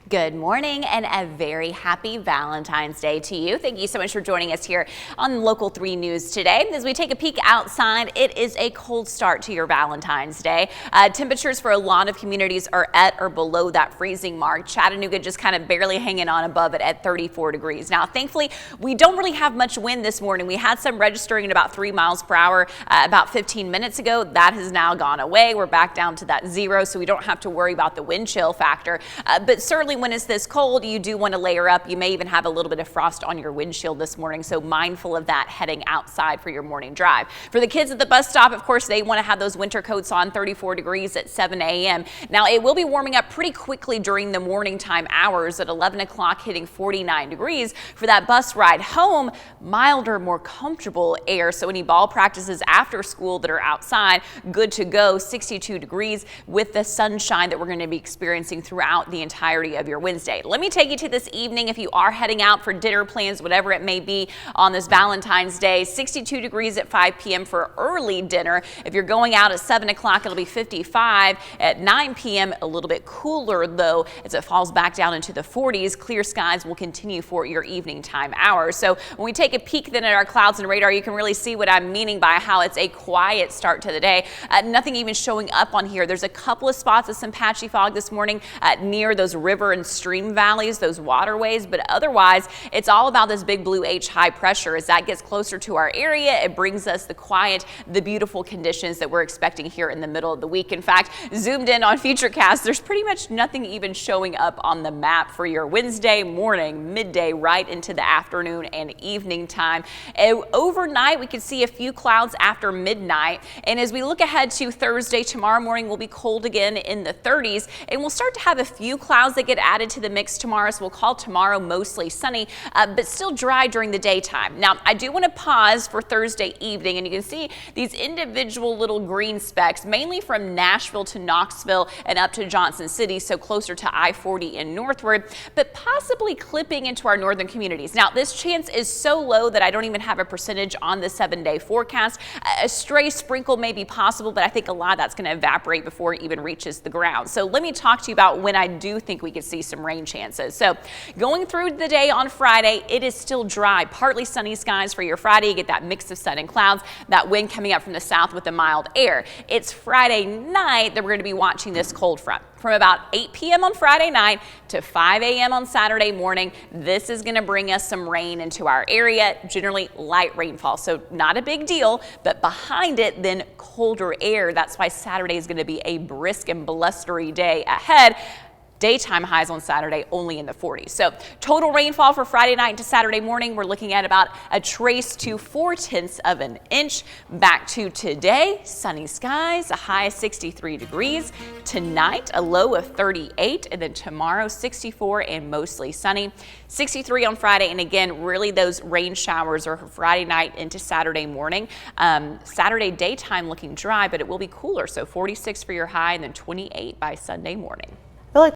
Good morning and a very happy Valentine's Day to you. Thank you so much for joining us here on Local 3 News today. As we take a peek outside, it is a cold start to your Valentine's Day. Temperatures for a lot of communities are at or below that freezing mark. Chattanooga just kind of barely hanging on above it at 34 degrees. Now, thankfully, we don't really have much wind this morning. We had some registering at about 3 miles per hour about 15 minutes ago. That has now gone away. We're back down to that 0, so we don't have to worry about the wind chill factor. But certainly when it's this cold, you do want to layer up. You may even have a little bit of frost on your windshield this morning, so mindful of that heading outside for your morning drive. For the kids at the bus stop, of course, they want to have those winter coats on. 34 degrees at 7 a.m. Now, it will be warming up pretty quickly during the morning time hours at 11 o'clock, hitting 49 degrees. For that bus ride home, milder, more comfortable air. So any ball practices after school that are outside, good to go. 62 degrees with the sunshine that we're going to be experiencing throughout the entirety of your Wednesday. Let me take you to this evening if you are heading out for dinner plans, whatever it may be on this Valentine's Day. 62 degrees at 5 p.m. for early dinner. If you're going out at 7 o'clock, it'll be 55. At 9 p.m., a little bit cooler though, as it falls back down into the 40s. Clear skies will continue for your evening time hours. So when we take a peek then at our clouds and radar, you can really see what I'm meaning by how it's a quiet start to the day. Nothing even showing up on here. There's a couple of spots of some patchy fog this morning near those river and stream valleys, those waterways, but otherwise it's all about this big blue H high pressure. As that gets closer to our area, it brings us the quiet, the beautiful conditions that we're expecting here in the middle of the week. In fact, zoomed in on Futurecast, there's pretty much nothing even showing up on the map for your Wednesday morning, midday, right into the afternoon and evening time. Overnight, we can see a few clouds after midnight. And as we look ahead to Thursday, tomorrow morning will be cold again in the 30s, and we'll start to have a few clouds that get added to the mix tomorrow. So we'll call tomorrow mostly sunny, but still dry during the daytime. Now, I do want to pause for Thursday evening, and you can see these individual little green specks, mainly from Nashville to Knoxville and up to Johnson City, so closer to I-40 and northward, but possibly clipping into our northern communities. Now, this chance is so low that I don't even have a percentage on the 7-day forecast. A stray sprinkle may be possible, but I think a lot of that's going to evaporate before it even reaches the ground. So let me talk to you about when I do think we could see some rain chances. So going through the day on Friday, it is still dry, partly sunny skies for your Friday. You get that mix of sun and clouds, that wind coming up from the south with the mild air. It's Friday night that we're going to be watching this cold front. From about 8 p.m. on Friday night to 5 a.m. on Saturday morning, this is going to bring us some rain into our area, generally light rainfall. So not a big deal, but behind it, then colder air. That's why Saturday is going to be a brisk and blustery day ahead. Daytime highs on Saturday only in the 40s. So total rainfall for Friday night to Saturday morning, we're looking at about a trace to 0.4 of an inch. Back to today, sunny skies, a high of 63 degrees. Tonight, a low of 38, and then tomorrow 64 and mostly sunny. 63 on Friday, and again, really those rain showers are Friday night into Saturday morning. Saturday daytime looking dry, but it will be cooler, so 46 for your high and then 28 by Sunday morning.